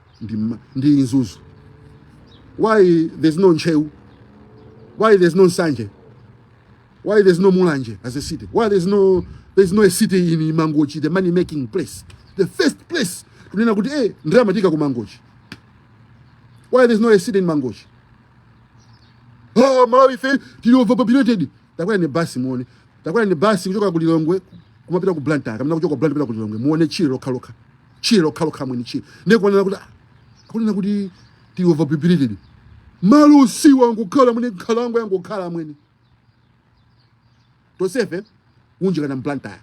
ndi Nzuzu. Why there's no Nchewu? Why there's no Nsanje? Why there's no Mulanje as a city? Why there's no a city in Mangochi, the money making place, the first place? Tunena kuti ndramatika ku Mangochi. Why there's no a city in Mangochi? Oh, Malawi fail, tili overpopulated. Takwenda ne basi muone. Takwenda ne basi kuchoka ku Lilongwe kumapita ku Blantyre, kamena kuchoka ku Blantyre pita ku Lilongwe. Muone chiro kaloka. Chiro kaloka mwini chiro. Ndikuona kuti akunena kuti tili overpopulated. Malo si wangu khala mwini khalango yangu khala mwini. Tosefe unjika na Blantyre.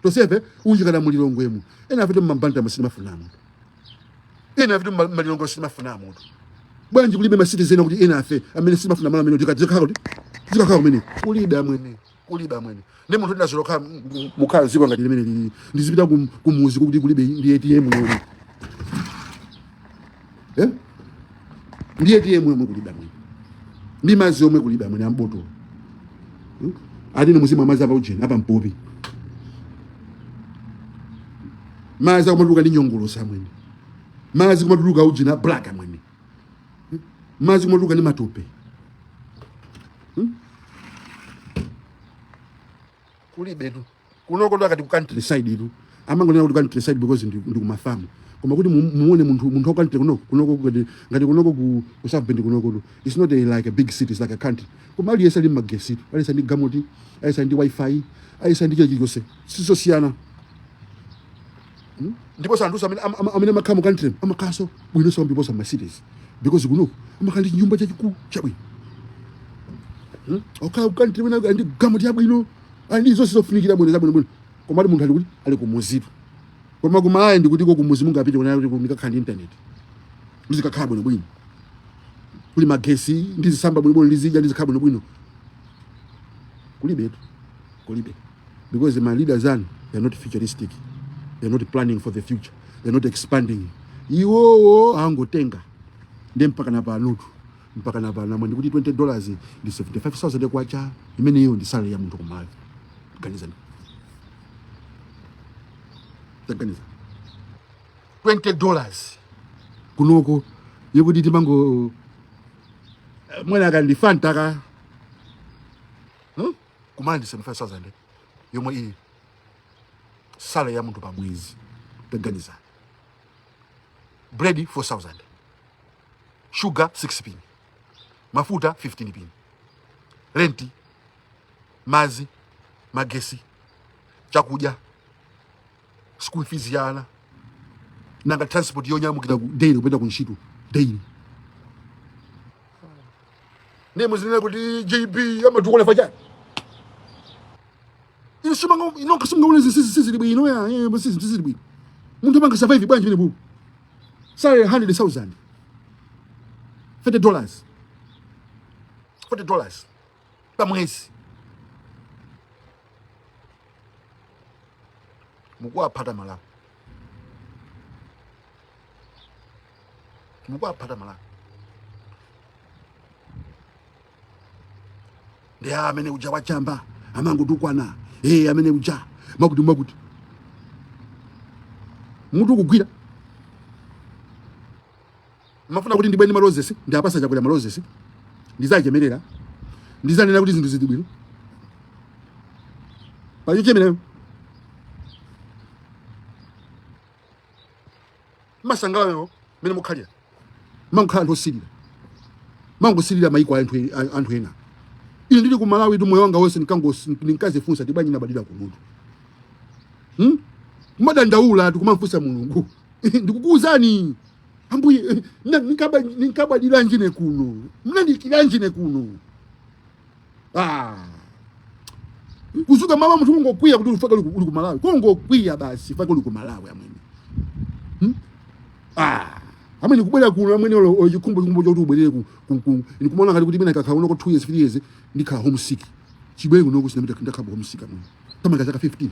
Tosefe unjika na Mulilongwemu. Ena vitu mbanta masima funamu. Ena vitu Mulilongwe masima funamu. Bwanji kulibe ma citizen kuti ena afe amene simafuna mala amene tikakhala kuti zikakhala kumene kuliba mwene ne munthu ndazoloka mukhala ziko ngati limene lili ndizipita kumuzi kuti kulibe ndi ATM yoni ndi ATM yomwe kuliba mwene ndi mazi yomwe kuliba mwene amboto ati muzima mazi apa ujeni apa mpopi mazi akumatuka ndi nyongolo sa mwene mazi kumatuka ujeni black mwene mazi kumatuka ni matope kulibe tu kunoko ndo akati ku countryside tu amangonena kuti countryside because ndi kumafamu koma kuti muone munthu wa country kunoko ngati kunoko ku South Bend kunoko tu it's not like a big city, it's like a country koma ali yesa ndi magesi ali ndi gamoti ali ndi wifi ali ndi chilichonse sisosiyana ndipo santhu amene makhamu country amakaso bwino so people some cities because kuno amakandi nyumba chachikulu chabwino okhala country wena ndi gamoti yabwino ali zonse zofunikira bwino zabwino koma munthu ali kuti ali kumuzitu koma kumayi ndikuti ko kumuzi mungapite kuna kuti kumikakhala internet ndizikakhala bwino kuli magesi ndizisamba bwino ndizidya ndizikhala bwino kulibe because my leaders they are not futuristic, they are not planning for the future, they are not expanding. Iwo angotenga mpaka na panutu mpaka na pana ndikuti $20 ndi 75,000 kwacha imene hiyo ndi salary ya munthu kumayi kanizani taganiza $20 kunoko yokuti timango mwana akandifantaka kumandi 75,000 yomwe iyi salary ya munthu pa mwezi taganiza bread 4,000, sugar 6 pini, mafuta 15 pini, renti, mazi, magesi, chakudya, school fees yana, nanga transport yonyamukira daily kupita kuntchito daily. Nemo zinena kuti JB amatukona facha. Inokusunga unezi sisi libwino ya sisi libwino. Muntu banga survive bwanji bine bu. Salary $100,000. $40. $40 pa mwezi. Mukwapata mala. Ndi amene uja wachamba amangotukwana amene uja makuti mutu kugwira mafuna kuti ndibweni malozesi ndi apasa chakwera malozesi ndizachemerera ndizanena kuti zinthu zili bwino pacho chemerera masangalawo mene mukhalira mankhala anthu osirira mangosirira mayiko anthu ena ine ndili ku Malawi tu moyo wanga wonse ndinkazifunsa tibwanyi nabadira ku munthu madandaula atu kumamfunsa mulungu ndikukuuzani ambuye ninkabadira njine kuno mnandikira njine kuno kusuka mama mtu ngokwiya kuti ufaka uli ku Malawi kongokwiya basi faka uli ku Malawi amwene amene kubwera kuno amwene ochikhumbo chokuti ubwerere ndikumaona ngati kuti mina kakhaona ko 2 years 3 years ndikhala homesick chibwere kuno kusina ndakhala homesick amwene tamanga zaka 15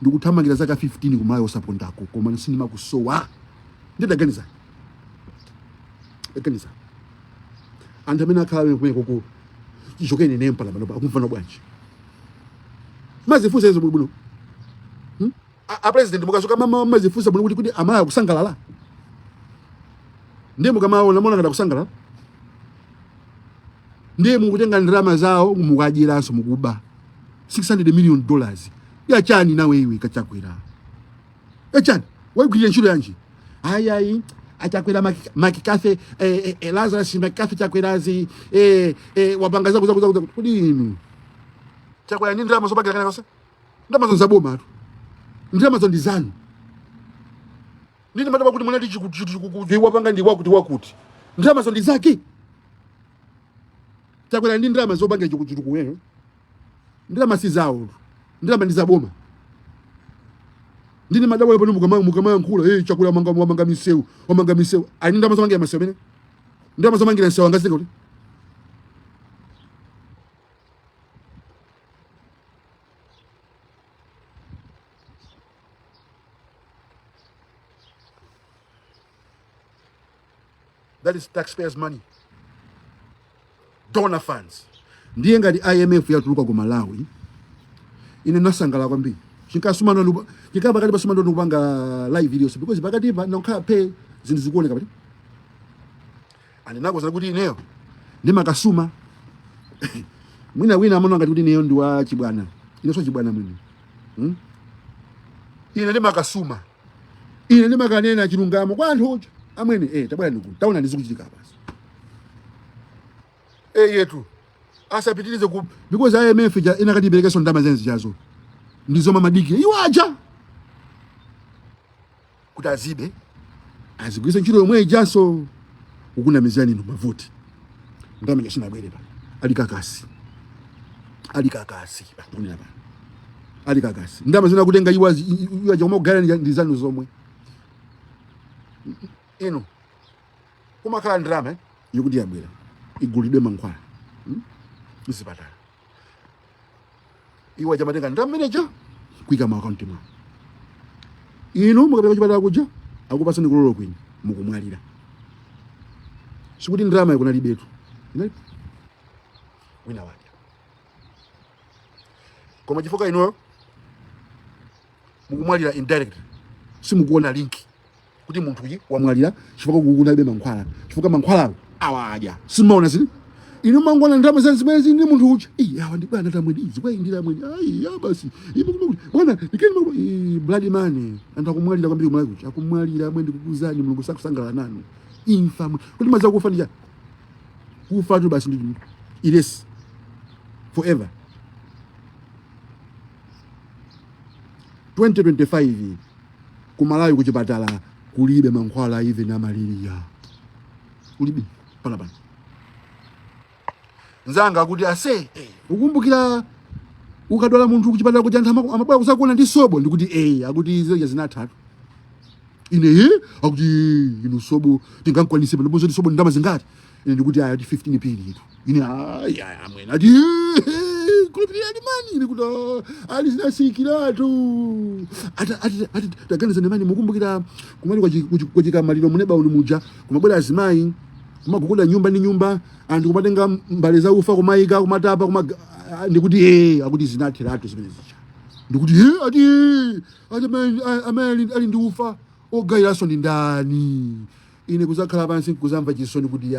ndikuthamangira zaka 15 ku Malawi osapondako koma sinima kusowa ndidaganiza anthu amene akhala kumene koko ichokene nempala pano akumfana bwanji mazifunsa izo bwino a president mukasoka mama mazifunsa bwino kuti amaya kusangalala ndiye mukamaona mona kada kusangalala ndiye mukutenga ndrama zawo mukajiranso mukuba $600 million yachani nawe iwe kachakwera yachani waigwira ntchito yanji ayayi achakwera makikafe Lazarus makikafe chakwerazi wapanga zakuza kudi inu chakwera ndi ndrama zopakira kana kose ndrama zonzaboma tu ndrama zondizanu ndini madaba kuti mwana kuti wapanga ndi wakuti ndrama zondizaki chakwera ndi ndrama zopanga chikuweyo ndrama sizawo ndrama ndizaboma ndini madawa pano mukama nkula chakula wamanga misewu ani ndama zomangira masewu bene ndama zomangira nsewu angazika kuti that is taxpayers money, donor funds. Ndiye ngati IMF yatuluka ku Malawi ine nasangala kwambiri chinkasumana luba chikaba kali basumana ndo kupanga live videos because pakati pa ndakhala pay zinthu zikuoneka pati ani nako za kuti ineyo ndi makasuma mwina wina amona ngati kuti ineyo ndi wa chibwana ine so chibwana mwini ine ndi makasuma ine ndi makanena chilungamo kwa anthu ocha amwene tabwera ndiku taona ndizikuchitika basi yetu asapitilize ku because IMF inakati iberekeso ndama zenzi chazo ndizoma madiki iwaja kuti azibe azigwisa ntchito yomwe ijaso ukuna mizani no mavuti ndamenya sinabwere pa alikakasi pakunena pa alikakasi ndama zina kutenga iwaja koma kugala ndizanu zomwe ino kumakhala ndrama yokuti yabwera igulidwe mankhwala msipatala iwa jamatenga ndameneja kuika mu account mwa ino mukapeka chipatala kuja akupasani kulolo kwini mukumwalira sikuti ndrama ikuna libetu wina waja koma chifukwa ino mukumwalira indirect simukuona link kuti munthu uyi wamwalira chifukwa kukuna libe mankhwala chifukwa mankhwala awaja simaona zini ino mangwana ndrama zanzimezi ndi munthu uchi awa ndi bwana tamwedi izi kwa indira mweni basi bwana ikeni blood money antakumwalira kwambiri kumwalira kuchi akumwalira mwe ndikukuzani mulungu sakusangala nanu imfa kuti maza kufa ndija kufa tu basi ndi ilesi forever 2025 kumalawi kuchipatala kulibe mankhwala even na malaria kulibe pana nzanga kuti ase ukumbukira ukadwala munthu kuchipatala kuti anthu amabwera kusakuona ndi sobo ndikuti akuti izo zinatatu ine akuti ino sobo tingankwanise pano bozo sobo ndama zingati ine ndikuti ati 15 period ine amwena ati kulipira ndi mani ndikuti ali zinasikiratu ati taganiza nemani mukumbukira kumali kwa chikamaliro muneba uli muja kumabwera azimayi kumagukuda nyumba ni nyumba anthu kumatenga mbale za ufa kumayika kumatapa ndikuti akuti zinathiratu zimene zicha ndikuti ati amene ali ndi ufa ogayiraso ndi ndani ine kuzakhala pansi kuzamva chisoni kuti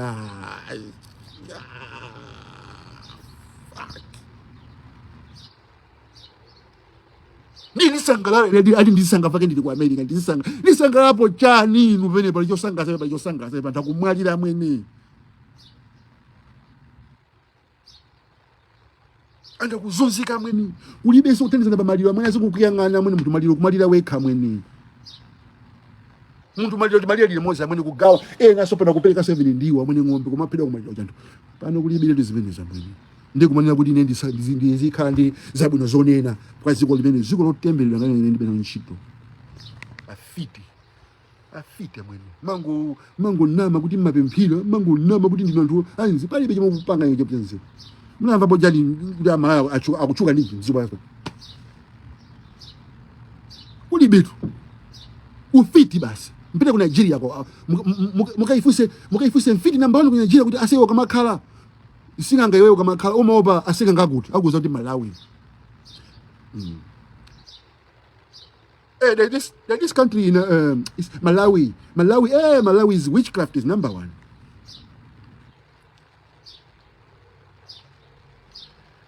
ndisangalala ati ndisangafake ndili ku America ndisangalapo chani inu pene pali chosangasa ntakumwalira mwene anda kuzunzika mwene ulibe so kuthandiza na maliro amene azikukuyang'ana mwene munthu maliro kumalira wekha mwene muntu malira limozi amwene kugawa naso pana kupereka 7 ndiwo amwene ng'ombe kumapita kumalira chantu pano kulibire tizimeneza amwene ndi kumanena kuti ine ndizikhala ndi zabwino zonena kwa ziko limene ziko lotembelela ngane ine ndipena ntchito afite amwene mango nama kuti mmapemphira mango nama kuti ndi anthu anzi palibe chimupanga ine chaptenze mnamva bojali ndi Amalawi akuchuka ndi mzimu wake kuli bitu ufiti basi mpita ku Nigeria ko mukaifuse mfiti namba 1 ku Nigeria kuti asewa kamakhala isinganga iweyo kamakhala umaopa asikanga kuti akuza kuti Malawi this country in is Malawi is witchcraft is number 1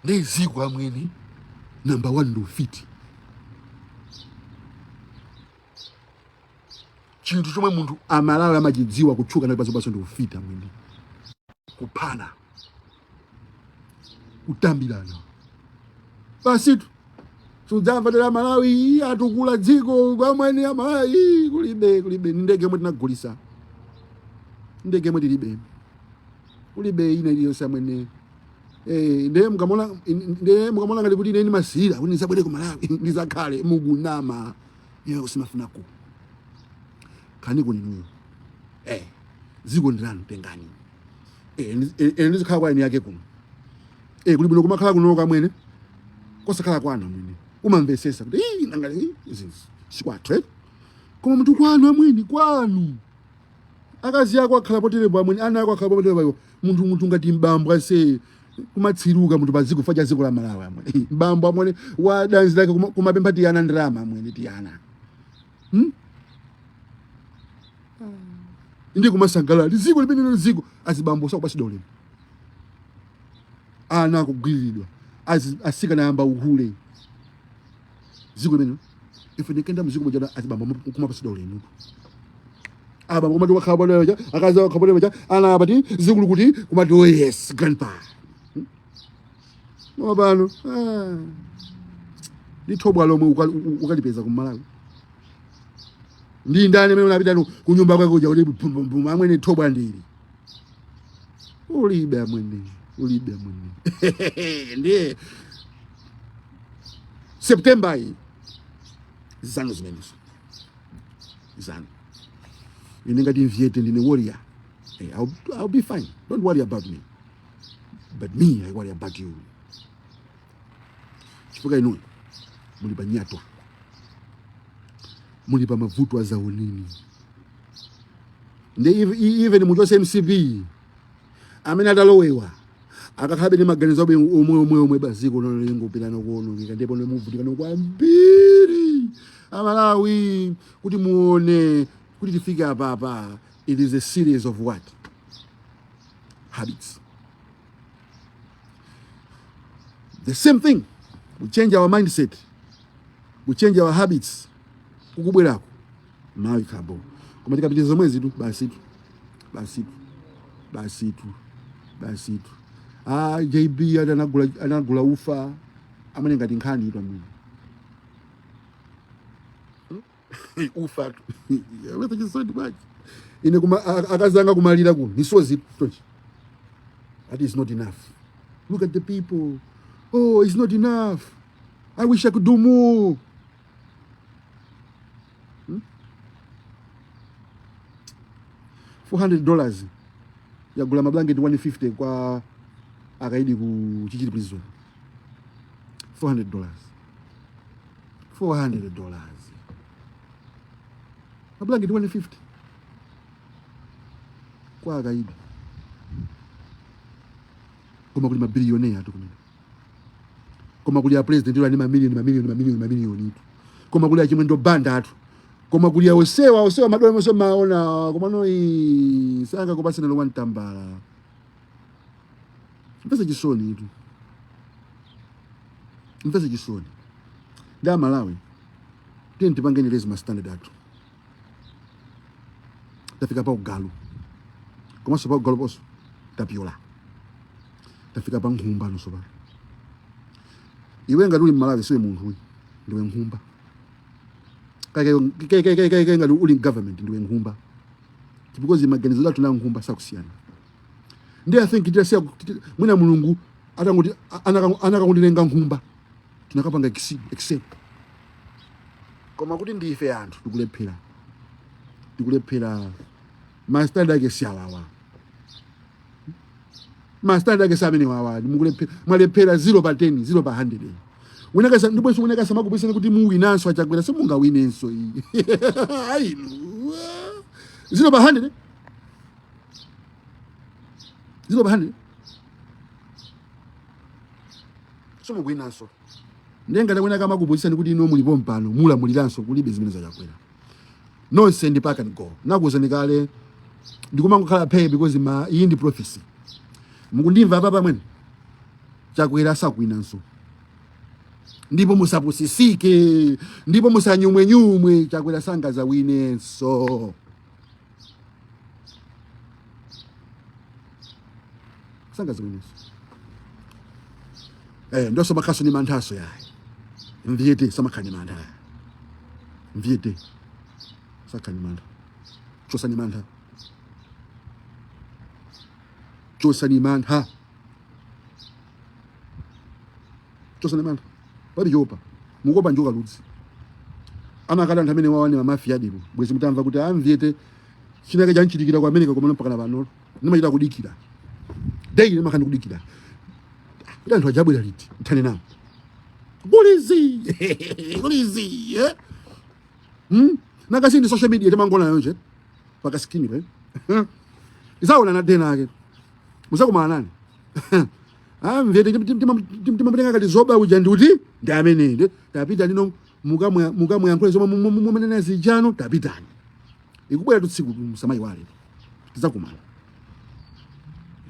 neziko amweni number 1 ndo ufiti chintu chomwe muntu Amalawi amachidziwa kuchuka naye paso ndo ufita mwini kupana kutambirana basi sudzamva tera Malawi atukula dziko kwamwene Amalawi kulibe ndege mwe tinagulisa ndege mwe tilibe kulibe ina iliyo samwene ndiye mukamona ngati kuti ine ni masira kuti ndisabwere ku Malawi ndizakhale mugunama yewe usimafuna ku kani kuninuyo ziko ndilanu tengani ndizikhala kwa ine yake kuno kuli bwino kumakhala kuno kamwene kosakhala kwanu mwene umamvesesa kuti nangali sikwathu koma munthu kwanu amwene kwanu akazi yako akhala poterepo amwene ana yako akhala poterepo munthu ngati mbambwa se kumatsiruka munthu paziko faja ziko la Malawi amwene mbambwa amwene wadanzi lake kumapempha tiyana ndrama amwene tiyana ndi kumasangala ziko limene ziko azibambo sakupasida ulemu ana kugwiridwa asika nayamba uhule ziko limene ife ndikenda muziko mojana azibambo kumapasida ulemu aba kumati wakhala leja akaza wakhala leja ana abati zikulu kuti kumati oh yes grandpa mabano litobwa lomwe ukalipeza ku Malawi ndi ndani mimi unapita kunyumba kwako kuja kuti pum amwene thobwa ndili ulibe amwene ndiye September zanu zimenezo zanu ine ngati Mavyete ndine warrior I'll be fine, don't worry about me, but me I worry about you. Chifukwa inu muli panyatwa muli pa mavuto azaonini ndi even muchose MCP amene atalowewa akakhabe ni maganizo abe omwe baziko nolengo pilano kuono ndipo ne muvutika no kwambiri Amalawi kuti muone kuti tifike apa. It is a series of what? Habits. The same thing. We change our mindset. We change our habits. Kukubwerako mawi kabo kumatika pitizo mwezi tu basi tu JB anagula ufa amene ngati nkhani ito amene ufa tu wetha chisoni baki ine akazanga kumalira ku misozi tonchi. That is not enough. Look at the people. Oh, it's not enough. I wish I could do more. $400 yagula mablanketi 150 kwa akaidi ku chichiri prison. $400. Mablanketi 150 kwa akaidi. Koma kuli mabilionea tu kumene. Koma kuli ya president ilo ani mamilioni tu. Koma kuli ya chimwendo banda tu. Koma kuli ya osewa madola mose maona koma no sanga kupasa nalo wantambala. Mpesa chisoni tu. Mpesa chisoni. Nda Malawi. Tenti pangeni lazima standard atu. Tafika pa ugalu. Koma sopa ugalu poso. Tapiola. Tafika pa nkhumba no sopa. Iwe ngaduli Malawi siwe munthu ndiwe nkhumba. kake ngalo uli government ndiwe nkhumba because maganizo lathu na nkhumba sakusiyana. Ndi I think itasiya mwina mulungu atangoti anakakundilenga nkhumba tunakapanga accept koma kuti ndife anthu tikulephera master dake siyawawa master dake samene wawa mwalephera 0 pa 10 0 pa 100 winakasa ndibwenso winakasa makubisana kuti muwinanso achakwera simungawinenso iyi ayi 0 pa 100 0 pa 100 simungawinanso ndenga takwena kama kubusani kuti ino mulipo mpano mula muliranso kulibe zimene zachakwera nonse ndi pack and go nakuzani kale ndikumangokhala pay because iyi ndi prophecy mukundimva papa mwene chakwera sakwinanso ndipo musapusisike ndipo musanyumwe chakwera sangaza winenso sangaza winenso ndo samakhaso ni manthaso yayi Mavyete samakhani mantha Mavyete sakhani mantha chosani mantha chosani mantha pali chopa mukopa njoka ludzi amakala anthu amene wawane mamafia adipo bwezi mutamva kuti Mavyete chinake chanchitikira kwa America koma mpaka na pano nimachita kudikira daily nimakhani kudikira kuti anthu ajabwera liti mthane nawo Polizi nakasi ndi social media temangona yonje pakaskini pe isaona na dena ake musakumana nani Mavyete timamutenga kati zoba uja ndi ndi amene tapita lino mukamwe yankhule zoma mumenena zijano tapitani ikubwera tutsiku msamayi wale tizakumana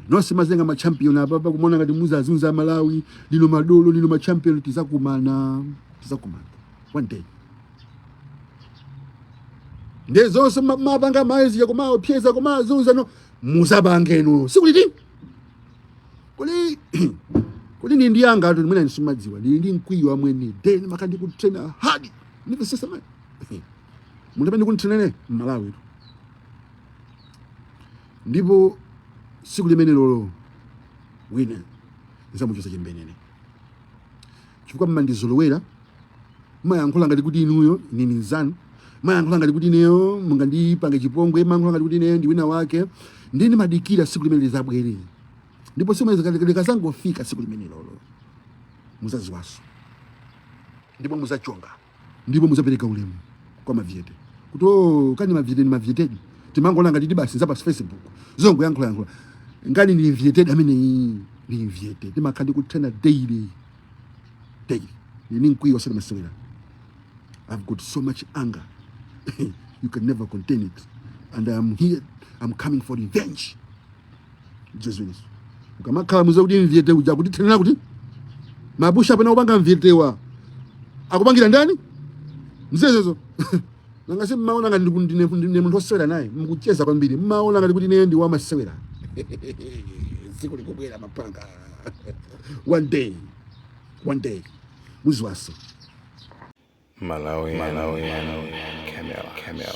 nonse mazenga ma champion apa kumona ngati muzazunza Amalawi lino madolo lino ma champion tizakumana one day ndezonse mapanga maizi ya kumao pyesa kumao zunza no musabangeno sikuliti kuli ndi yanga atu mwina nsimadziwa ndi mkwiyo amweni then makandi kutraina hadi nive sasa mai mundapendi kuntrainene Malawi ndipo siku limene lolo wina nzamuchosa chimbenene chifukwa mmandizolowera mayankhula ngati kuti inuyo nini nzanu mayankhula ngati kuti ineyo mungandipange chipongwe mayankhula ngati kuti ineyo ndi wina wake ndini madikira siku limene lizabwere ndipo siku likazangofika siku limene lolo muzaziwaso ndipo muzachonga ndipo muzapereka ulemu kwa Mavyete kuti kani Mavyete ni Mavyete timangola ngati basi nzapa Facebook zongo yankhula ngani ni Mavyete amene ni Mavyete timakhandi kutraina daily ni mkwiyo sana masewera. I've got so much anger you can never contain it and I'm coming for revenge. Jesus ukamakhala muza kuti Mavyete uja kuti traina kuti mabusha pena ubanga Mavyete wa akubangira ndani mzezezo nangasi mmaona ngati ndine munthu osewera naye mukucheza kwambiri mmaona ngati kuti ine ndi wa masewera siku likubwera mapanga one day muziwaso Malawi camera